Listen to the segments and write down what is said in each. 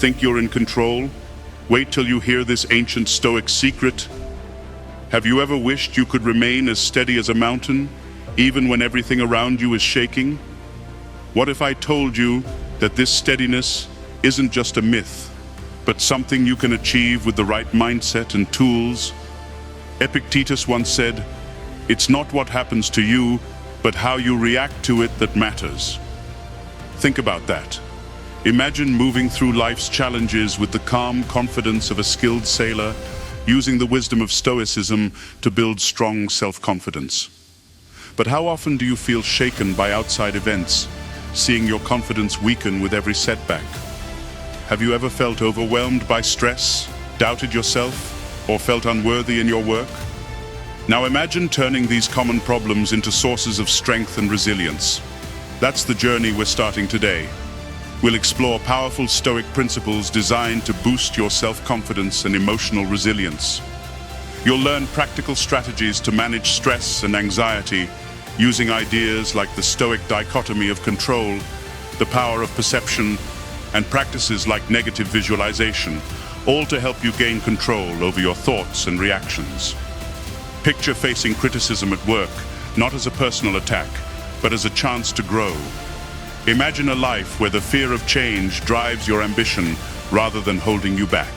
Think you're in control? Wait till you hear this ancient Stoic secret. Have you ever wished you could remain as steady as a mountain, even when everything around you is shaking? What if I told you that this steadiness isn't just a myth, but something you can achieve with the right mindset and tools? Epictetus once said, "It's not what happens to you, but how you react to it that matters." Think about that. Imagine moving through life's challenges with the calm confidence of a skilled sailor, using the wisdom of Stoicism to build strong self-confidence. But how often do you feel shaken by outside events, seeing your confidence weaken with every setback? Have you ever felt overwhelmed by stress, doubted yourself, or felt unworthy in your work? Now imagine turning these common problems into sources of strength and resilience. That's the journey we're starting today. We'll explore powerful Stoic principles designed to boost your self-confidence and emotional resilience. You'll learn practical strategies to manage stress and anxiety using ideas like the Stoic Dichotomy of Control, the power of perception, and practices like negative visualization, all to help you gain control over your thoughts and reactions. Picture facing criticism at work, not as a personal attack, but as a chance to grow. Imagine a life where the fear of change drives your ambition rather than holding you back.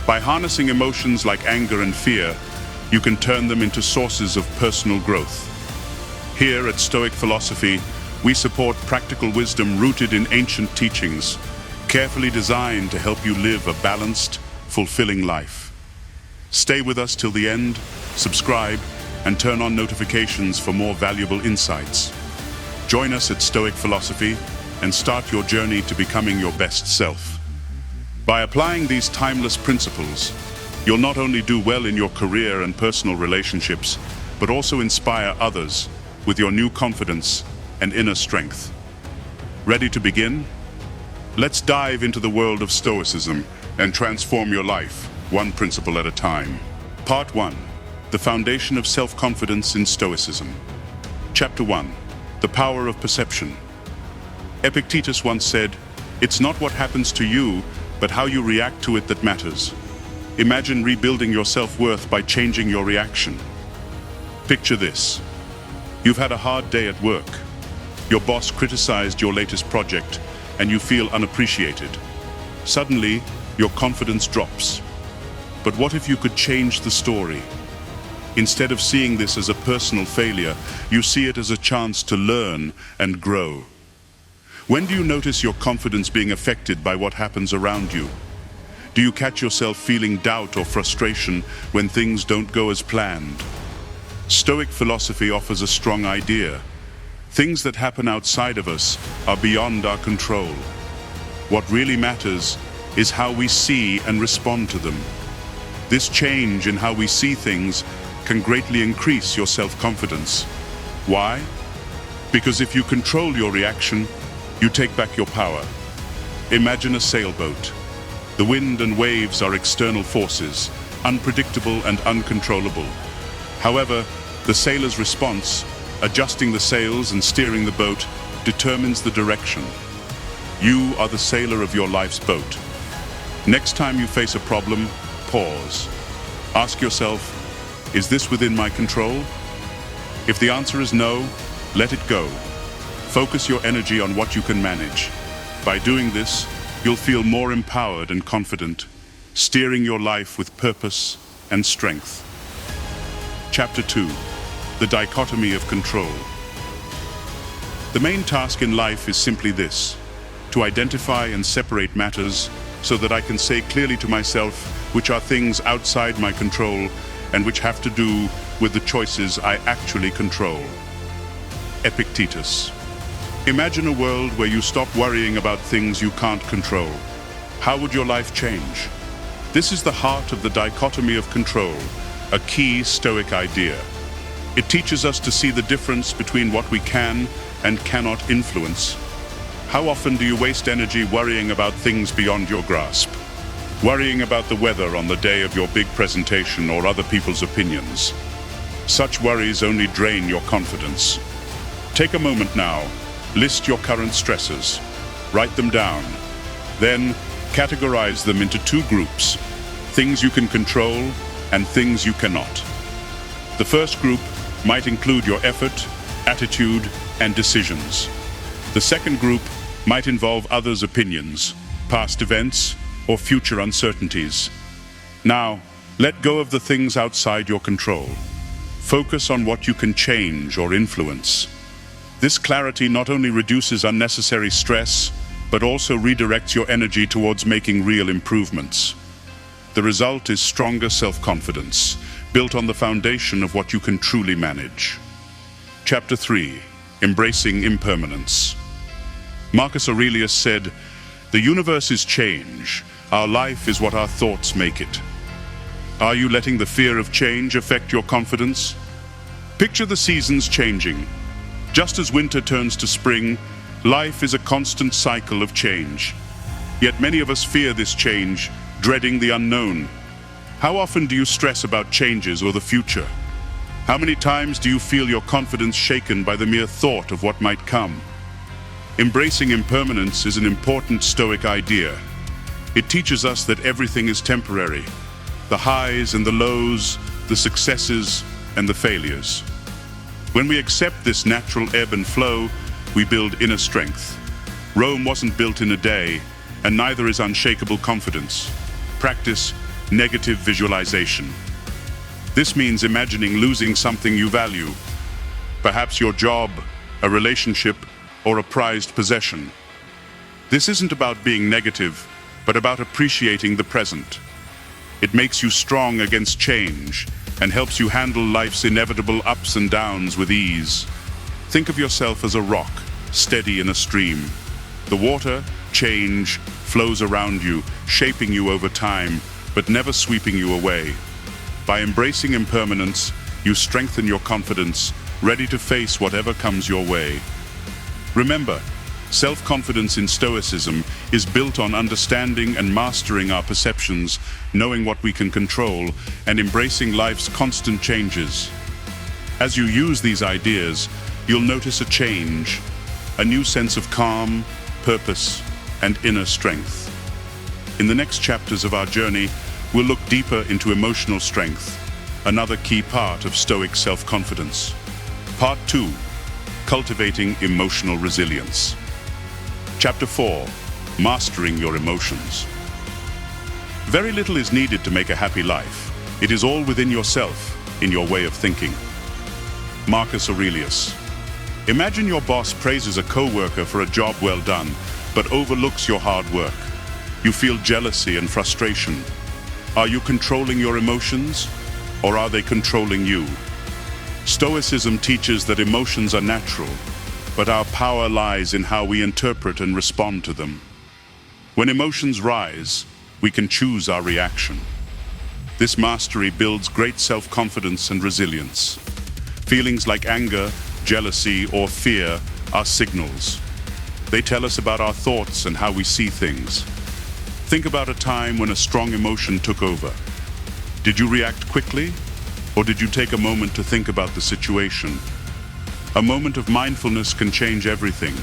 By harnessing emotions like anger and fear, you can turn them into sources of personal growth. Here at Stoic Philosophy, we support practical wisdom rooted in ancient teachings, carefully designed to help you live a balanced, fulfilling life. Stay with us till the end, subscribe, and turn on notifications for more valuable insights. Join us at Stoic Philosophy and start your journey to becoming your best self. By applying these timeless principles, you'll not only do well in your career and personal relationships, but also inspire others with your new confidence and inner strength. Ready to begin? Let's dive into the world of Stoicism and transform your life, one principle at a time. Part 1. The foundation of self-confidence in Stoicism. Chapter 1. The power of perception. Epictetus once said, "It's not what happens to you, but how you react to it that matters." Imagine rebuilding your self-worth by changing your reaction. Picture this. You've had a hard day at work. Your boss criticized your latest project, and you feel unappreciated. Suddenly, your confidence drops. But what if you could change the story? Instead of seeing this as a personal failure, you see it as a chance to learn and grow. When do you notice your confidence being affected by what happens around you? Do you catch yourself feeling doubt or frustration when things don't go as planned? Stoic philosophy offers a strong idea. Things that happen outside of us are beyond our control. What really matters is how we see and respond to them. This change in how we see things can greatly increase your self-confidence. Why? Because if you control your reaction, you take back your power. Imagine a sailboat. The wind and waves are external forces, unpredictable and uncontrollable. However, the sailor's response, adjusting the sails and steering the boat, determines the direction. You are the sailor of your life's boat. Next time you face a problem, pause. Ask yourself, is this within my control? If the answer is no, let it go. Focus your energy on what you can manage. By doing this, you'll feel more empowered and confident, steering your life with purpose and strength. Chapter 2. The Dichotomy of Control. The main task in life is simply this: to identify and separate matters so that I can say clearly to myself which are things outside my control and which have to do with the choices I actually control. Epictetus. Imagine a world where you stop worrying about things you can't control. How would your life change? This is the heart of the Dichotomy of Control, a key Stoic idea. It teaches us to see the difference between what we can and cannot influence. How often do you waste energy worrying about things beyond your grasp? Worrying about the weather on the day of your big presentation or other people's opinions. Such worries only drain your confidence. Take a moment now, list your current stresses, write them down. Then, categorize them into two groups: things you can control and things you cannot. The first group might include your effort, attitude, and decisions. The second group might involve others' opinions, past events, or future uncertainties. Now, let go of the things outside your control. Focus on what you can change or influence. This clarity not only reduces unnecessary stress, but also redirects your energy towards making real improvements. The result is stronger self-confidence, built on the foundation of what you can truly manage. Chapter 3. Embracing Impermanence. Marcus Aurelius said, "The universe is change. Our life is what our thoughts make it." Are you letting the fear of change affect your confidence? Picture the seasons changing. Just as winter turns to spring, life is a constant cycle of change. Yet many of us fear this change, dreading the unknown. How often do you stress about changes or the future? How many times do you feel your confidence shaken by the mere thought of what might come? Embracing impermanence is an important Stoic idea. It teaches us that everything is temporary: the highs and the lows, the successes and the failures. When we accept this natural ebb and flow, we build inner strength. Rome wasn't built in a day, and neither is unshakable confidence. Practice negative visualization. This means imagining losing something you value, perhaps your job, a relationship, or a prized possession. This isn't about being negative, but about appreciating the present. It makes you strong against change and helps you handle life's inevitable ups and downs with ease. Think of yourself as a rock, steady in a stream. The water, change, flows around you, shaping you over time, but never sweeping you away. By embracing impermanence, you strengthen your confidence, ready to face whatever comes your way. Remember, self-confidence in Stoicism is built on understanding and mastering our perceptions, knowing what we can control, and embracing life's constant changes. As you use these ideas, you'll notice a change, a new sense of calm, purpose, and inner strength. In the next chapters of our journey, we'll look deeper into emotional strength, another key part of Stoic self-confidence. Part 2. Cultivating Emotional Resilience. Chapter 4. Mastering Your Emotions. Very little is needed to make a happy life. It is all within yourself, in your way of thinking. Marcus Aurelius. Imagine your boss praises a co-worker for a job well done, but overlooks your hard work. You feel jealousy and frustration. Are you controlling your emotions, or are they controlling you? Stoicism teaches that emotions are natural, but our power lies in how we interpret and respond to them. When emotions rise, we can choose our reaction. This mastery builds great self-confidence and resilience. Feelings like anger, jealousy, or fear are signals. They tell us about our thoughts and how we see things. Think about a time when a strong emotion took over. Did you react quickly, or did you take a moment to think about the situation? A moment of mindfulness can change everything.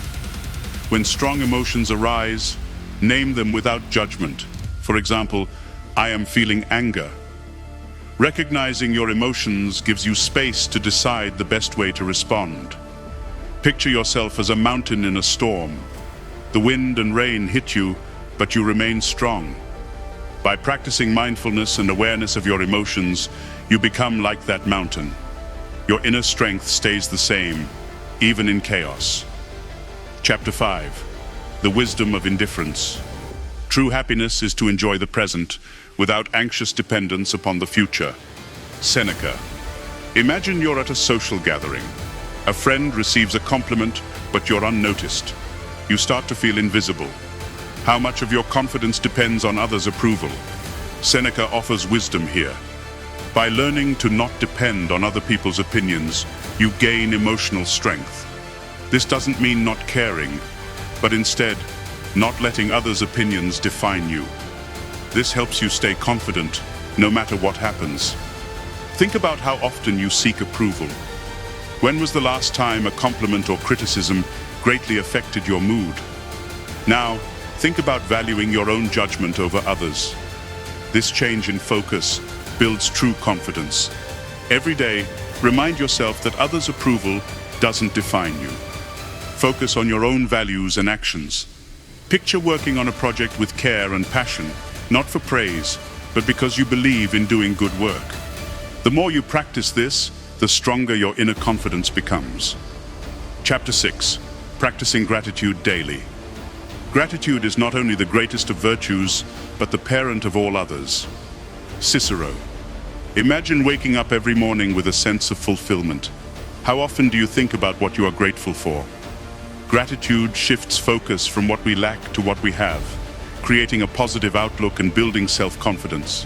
When strong emotions arise, name them without judgment. For example, I am feeling anger. Recognizing your emotions gives you space to decide the best way to respond. Picture yourself as a mountain in a storm. The wind and rain hit you, but you remain strong. By practicing mindfulness and awareness of your emotions, you become like that mountain. Your inner strength stays the same, even in chaos. Chapter 5. The Wisdom of Indifference. True happiness is to enjoy the present, without anxious dependence upon the future. Seneca. Imagine you're at a social gathering. A friend receives a compliment, but you're unnoticed. You start to feel invisible. How much of your confidence depends on others' approval? Seneca offers wisdom here. By learning to not depend on other people's opinions, you gain emotional strength. This doesn't mean not caring, but instead, not letting others' opinions define you. This helps you stay confident, no matter what happens. Think about how often you seek approval. When was the last time a compliment or criticism greatly affected your mood? Now, Think about valuing your own judgment over others. This change in focus builds true confidence. Every day, remind yourself that others' approval doesn't define you. Focus on your own values and actions. Picture working on a project with care and passion, not for praise, but because you believe in doing good work. The more you practice this, the stronger your inner confidence becomes. Chapter 6. Practicing gratitude daily. Gratitude is not only the greatest of virtues, but the parent of all others. Cicero. Imagine waking up every morning with a sense of fulfillment. How often do you think about what you are grateful for? Gratitude shifts focus from what we lack to what we have, creating a positive outlook and building self-confidence.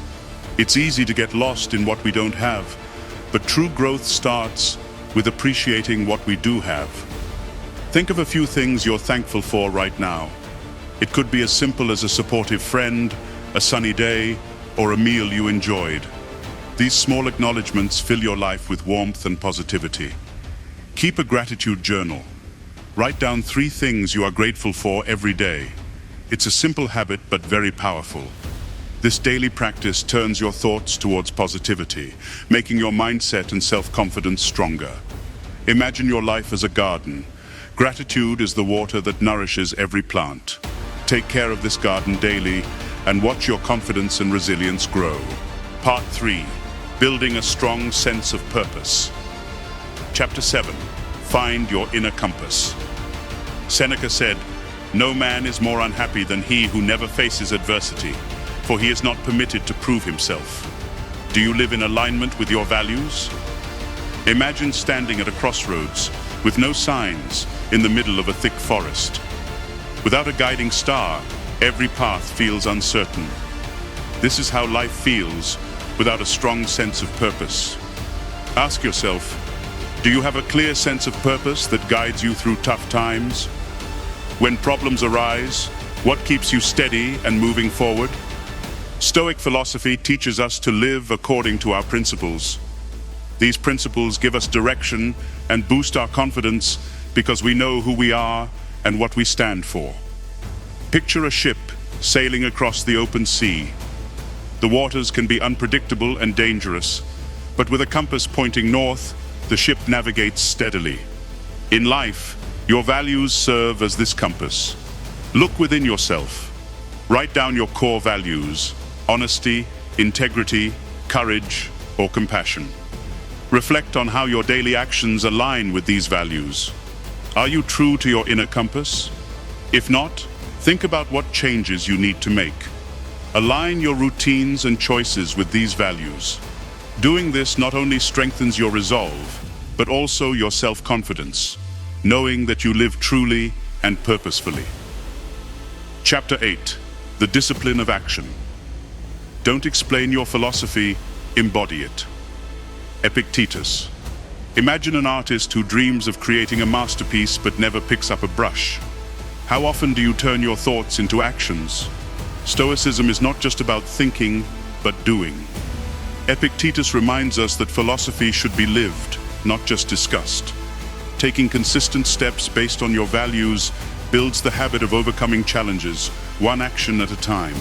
It's easy to get lost in what we don't have, but true growth starts with appreciating what we do have. Think of a few things you're thankful for right now. It could be as simple as a supportive friend, a sunny day, or a meal you enjoyed. These small acknowledgements fill your life with warmth and positivity. Keep a gratitude journal. Write down 3 things you are grateful for every day. It's a simple habit, but very powerful. This daily practice turns your thoughts towards positivity, making your mindset and self-confidence stronger. Imagine your life as a garden. Gratitude is the water that nourishes every plant. Take care of this garden daily and watch your confidence and resilience grow. Part 3. Building a strong sense of purpose. Chapter 7. Find your inner compass. Seneca said, "No man is more unhappy than he who never faces adversity, for he is not permitted to prove himself." Do you live in alignment with your values? Imagine standing at a crossroads with no signs in the middle of a thick forest. Without a guiding star, every path feels uncertain. This is how life feels without a strong sense of purpose. Ask yourself, do you have a clear sense of purpose that guides you through tough times? When problems arise, what keeps you steady and moving forward? Stoic philosophy teaches us to live according to our principles. These principles give us direction and boost our confidence because we know who we are and what we stand for. Picture a ship sailing across the open sea. The waters can be unpredictable and dangerous, but with a compass pointing north, the ship navigates steadily. In life, your values serve as this compass. Look within yourself. Write down your core values: honesty, integrity, courage, or compassion. Reflect on how your daily actions align with these values. Are you true to your inner compass? If not, think about what changes you need to make. Align your routines and choices with these values. Doing this not only strengthens your resolve, but also your self-confidence, knowing that you live truly and purposefully. Chapter 8. The Discipline of Action. Don't explain your philosophy, embody it. Epictetus. Imagine an artist who dreams of creating a masterpiece but never picks up a brush. How often do you turn your thoughts into actions? Stoicism is not just about thinking, but doing. Epictetus reminds us that philosophy should be lived, not just discussed. Taking consistent steps based on your values builds the habit of overcoming challenges, one action at a time.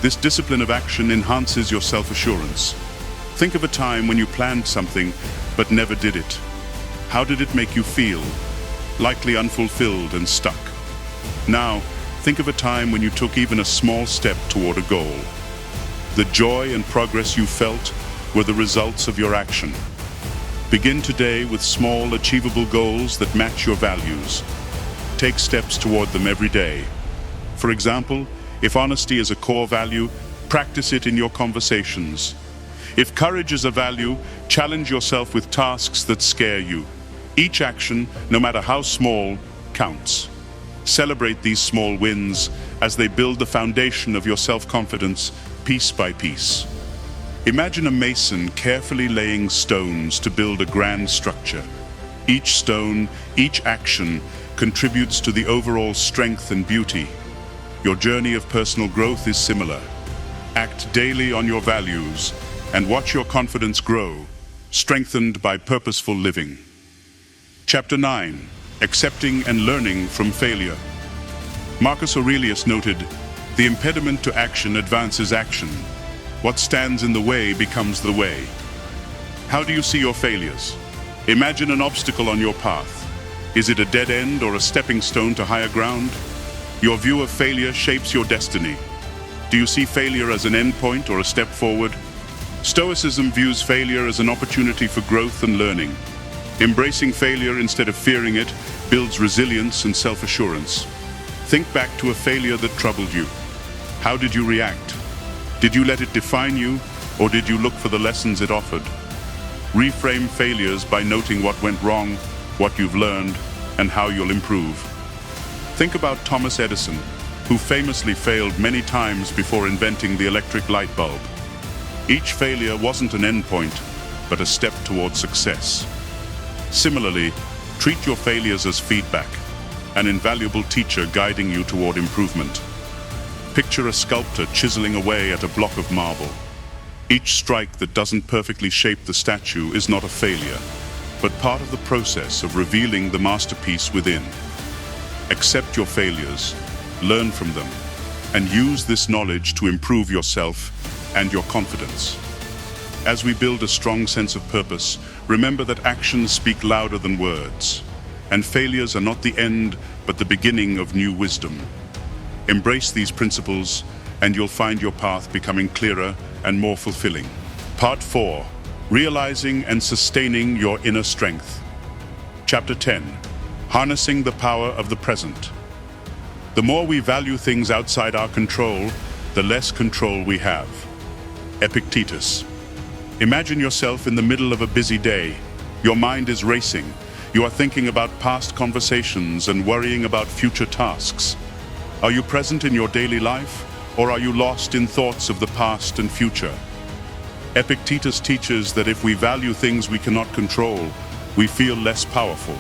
This discipline of action enhances your self-assurance. Think of a time when you planned something but never did it. How did it make you feel? Likely unfulfilled and stuck. Now, think of a time when you took even a small step toward a goal. The joy and progress you felt were the results of your action. Begin today with small, achievable goals that match your values. Take steps toward them every day. For example, if honesty is a core value, practice it in your conversations. If courage is a value, challenge yourself with tasks that scare you. Each action, no matter how small, counts. Celebrate these small wins as they build the foundation of your self-confidence piece by piece. Imagine a mason carefully laying stones to build a grand structure. Each stone, each action contributes to the overall strength and beauty. Your journey of personal growth is similar. Act daily on your values and watch your confidence grow, strengthened by purposeful living. Chapter 9. Accepting and learning from failure. Marcus Aurelius noted, "The impediment to action advances action. What stands in the way becomes the way." How do you see your failures? Imagine an obstacle on your path. Is it a dead end or a stepping stone to higher ground? Your view of failure shapes your destiny. Do you see failure as an endpoint or a step forward? Stoicism views failure as an opportunity for growth and learning. Embracing failure instead of fearing it builds resilience and self-assurance. Think back to a failure that troubled you. How did you react? Did you let it define you, or did you look for the lessons it offered? Reframe failures by noting what went wrong, what you've learned, and how you'll improve. Think about Thomas Edison, who famously failed many times before inventing the electric light bulb. Each failure wasn't an endpoint, but a step towards success. Similarly, treat your failures as feedback, an invaluable teacher guiding you toward improvement. Picture a sculptor chiseling away at a block of marble. Each strike that doesn't perfectly shape the statue is not a failure, but part of the process of revealing the masterpiece within. Accept your failures, learn from them, and use this knowledge to improve yourself and your confidence. As we build a strong sense of purpose, remember that actions speak louder than words, and failures are not the end, but the beginning of new wisdom. Embrace these principles, and you'll find your path becoming clearer and more fulfilling. Part 4. Realizing and sustaining your inner strength. Chapter 10. Harnessing the power of the present. The more we value things outside our control, the less control we have. Epictetus. Imagine yourself in the middle of a busy day. Your mind is racing. You are thinking about past conversations and worrying about future tasks. Are you present in your daily life, or are you lost in thoughts of the past and future? Epictetus teaches that if we value things we cannot control, we feel less powerful.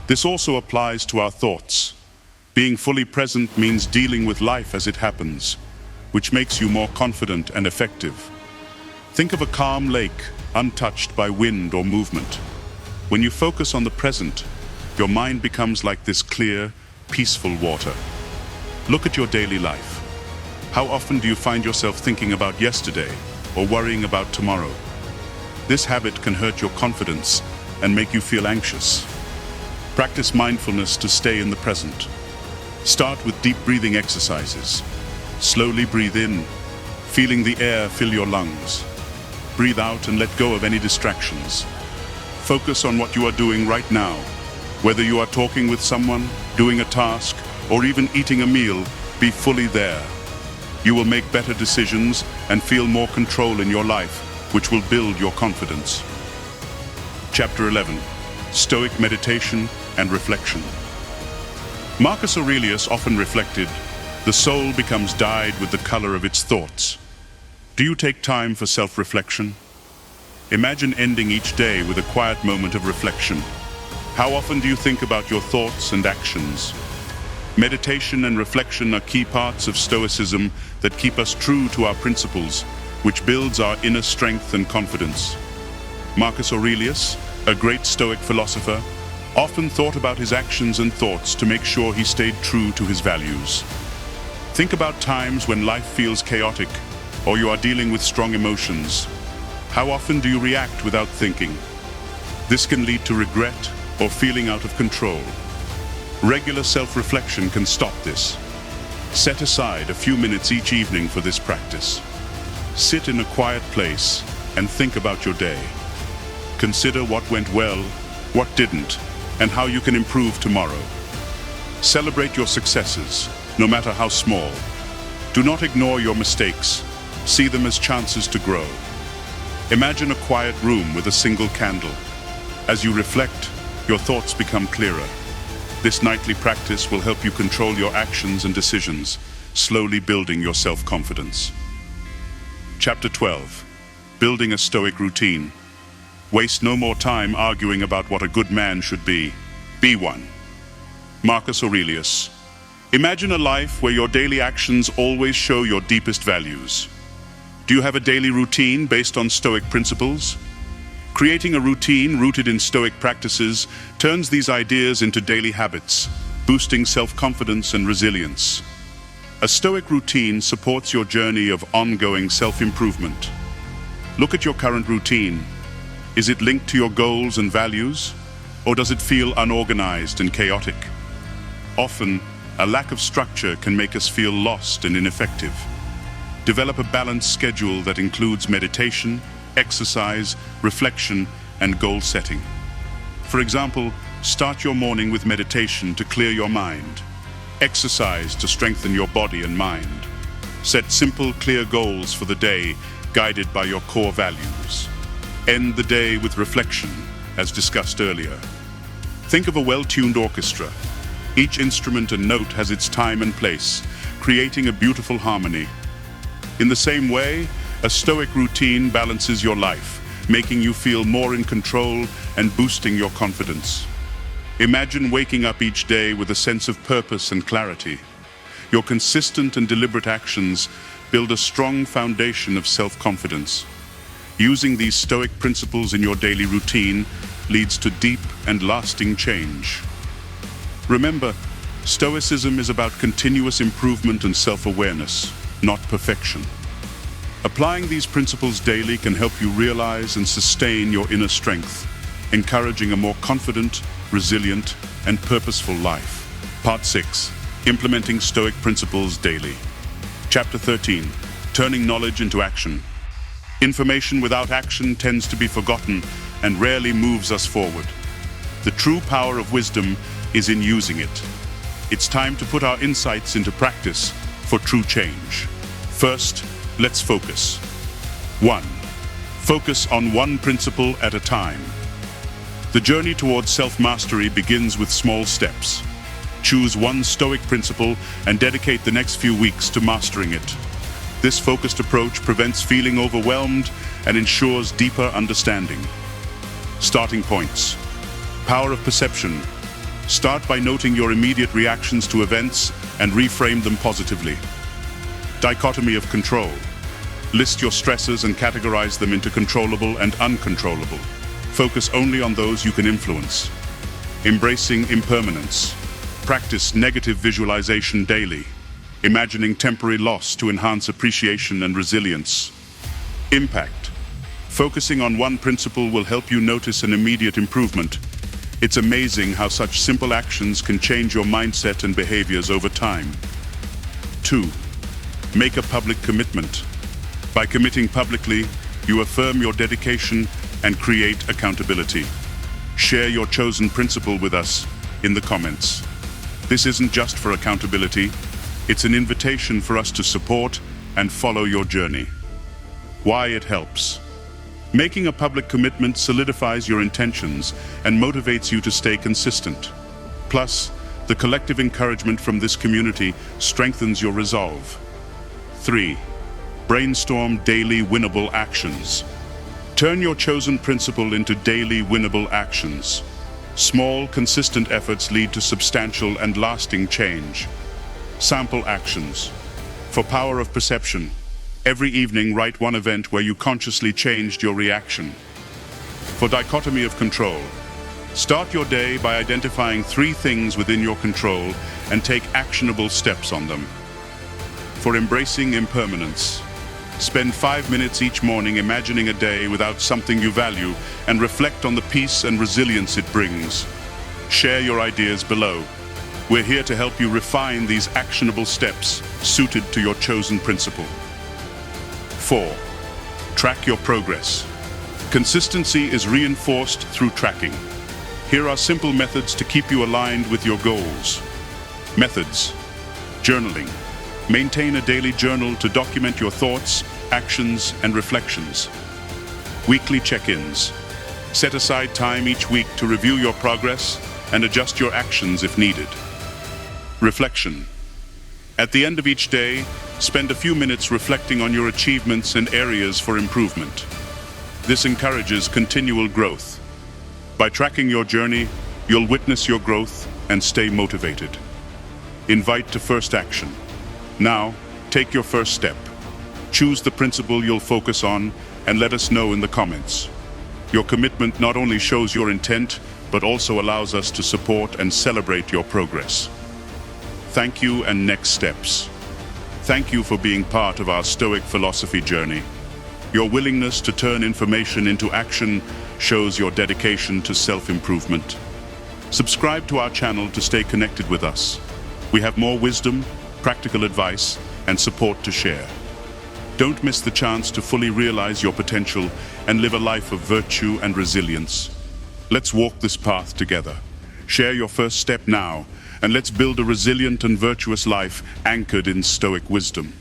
This also applies to our thoughts. Being fully present means dealing with life as it happens, which makes you more confident and effective. Think of a calm lake, untouched by wind or movement. When you focus on the present, your mind becomes like this clear, peaceful water. Look at your daily life. How often do you find yourself thinking about yesterday or worrying about tomorrow? This habit can hurt your confidence and make you feel anxious. Practice mindfulness to stay in the present. Start with deep breathing exercises. Slowly breathe in, feeling the air fill your lungs. Breathe out and let go of any distractions. Focus on what you are doing right now. Whether you are talking with someone, doing a task, or even eating a meal, be fully there. You will make better decisions and feel more control in your life, which will build your confidence. Chapter 11. Stoic meditation and reflection. Marcus Aurelius often reflected, "The soul becomes dyed with the color of its thoughts." Do you take time for self-reflection? Imagine ending each day with a quiet moment of reflection. How often do you think about your thoughts and actions? Meditation and reflection are key parts of Stoicism that keep us true to our principles, which builds our inner strength and confidence. Marcus Aurelius, a great Stoic philosopher, often thought about his actions and thoughts to make sure he stayed true to his values. Think about times when life feels chaotic or you are dealing with strong emotions. How often do you react without thinking? This can lead to regret or feeling out of control. Regular self-reflection can stop this. Set aside a few minutes each evening for this practice. Sit in a quiet place and think about your day. Consider what went well, what didn't, and how you can improve tomorrow. Celebrate your successes, no matter how small. Do not ignore your mistakes. See them as chances to grow. Imagine a quiet room with a single candle. As you reflect, your thoughts become clearer. This nightly practice will help you control your actions and decisions, slowly building your self-confidence. Chapter 12. Building a Stoic routine. Waste no more time arguing about what a good man should be. Be one. Marcus Aurelius. Imagine a life where your daily actions always show your deepest values. Do you have a daily routine based on Stoic principles? Creating a routine rooted in Stoic practices turns these ideas into daily habits. boosting self-confidence and resilience. A Stoic routine supports your journey of ongoing self-improvement. Look at your current routine. Is it linked to your goals and values, or does it feel unorganized and chaotic? Often, a lack of structure can make us feel lost and ineffective. Develop a balanced schedule that includes meditation, exercise, reflection, and goal setting. For example, start your morning with meditation to clear your mind. Exercise to strengthen your body and mind. Set simple, clear goals for the day, guided by your core values. End the day with reflection, as discussed earlier. Think of a well-tuned orchestra. Each instrument and note has its time and place, creating a beautiful harmony. In the same way, a Stoic routine balances your life, making you feel more in control and boosting your confidence. Imagine waking up each day with a sense of purpose and clarity. Your consistent and deliberate actions build a strong foundation of self-confidence. Using these Stoic principles in your daily routine leads to deep and lasting change. Remember, Stoicism is about continuous improvement and self-awareness, not perfection. Applying these principles daily can help you realize and sustain your inner strength, encouraging a more confident, resilient, and purposeful life. Part 6. Implementing Stoic Principles Daily. Chapter 13. Turning Knowledge into Action. Information without action tends to be forgotten and rarely moves us forward. The true power of wisdom is in using it. It's time to put our insights into practice for true change. First, let's focus. 1. Focus on one principle at a time. The journey towards self-mastery begins with small steps. Choose one Stoic principle and dedicate the next few weeks to mastering it. This focused approach prevents feeling overwhelmed and ensures deeper understanding. Starting points. Power of perception. Start by noting your immediate reactions to events and reframe them positively. Dichotomy of Control. List your stresses and categorize them into controllable and uncontrollable. Focus only on those you can influence. Embracing impermanence. Practice negative visualization daily, imagining temporary loss to enhance appreciation and resilience. Impact. Focusing on one principle will help you notice an immediate improvement. It's amazing how such simple actions can change your mindset and behaviors over time. 2. Make a public commitment. By committing publicly, you affirm your dedication and create accountability. Share your chosen principle with us in the comments. This isn't just for accountability, it's an invitation for us to support and follow your journey. Why it helps. Making a public commitment solidifies your intentions and motivates you to stay consistent. Plus, the collective encouragement from this community strengthens your resolve. 3. Brainstorm daily winnable actions. Turn your chosen principle into daily winnable actions. Small, consistent efforts lead to substantial and lasting change. Sample actions. For power of perception, every evening write one event where you consciously changed your reaction. For dichotomy of control, start your day by identifying 3 things within your control and take actionable steps on them. For embracing impermanence, spend 5 minutes each morning imagining a day without something you value and reflect on the peace and resilience it brings. Share your ideas below. We're here to help you refine these actionable steps suited to your chosen principle. 4. Track your progress. Consistency is reinforced through tracking. Here are simple methods to keep you aligned with your goals. Methods. Journaling. Maintain a daily journal to document your thoughts, actions, and reflections. Weekly check-ins. Set aside time each week to review your progress and adjust your actions if needed. Reflection. At the end of each day, spend a few minutes reflecting on your achievements and areas for improvement. This encourages continual growth. By tracking your journey, you'll witness your growth and stay motivated. Invite to first action. Now, take your first step. Choose the principle you'll focus on and let us know in the comments. Your commitment not only shows your intent, but also allows us to support and celebrate your progress. Thank you and next steps. Thank you for being part of our Stoic philosophy journey. Your willingness to turn information into action shows your dedication to self-improvement. Subscribe to our channel to stay connected with us. We have more wisdom, practical advice, and support to share. Don't miss the chance to fully realize your potential and live a life of virtue and resilience. Let's walk this path together. Share your first step now, and let's build a resilient and virtuous life anchored in Stoic wisdom.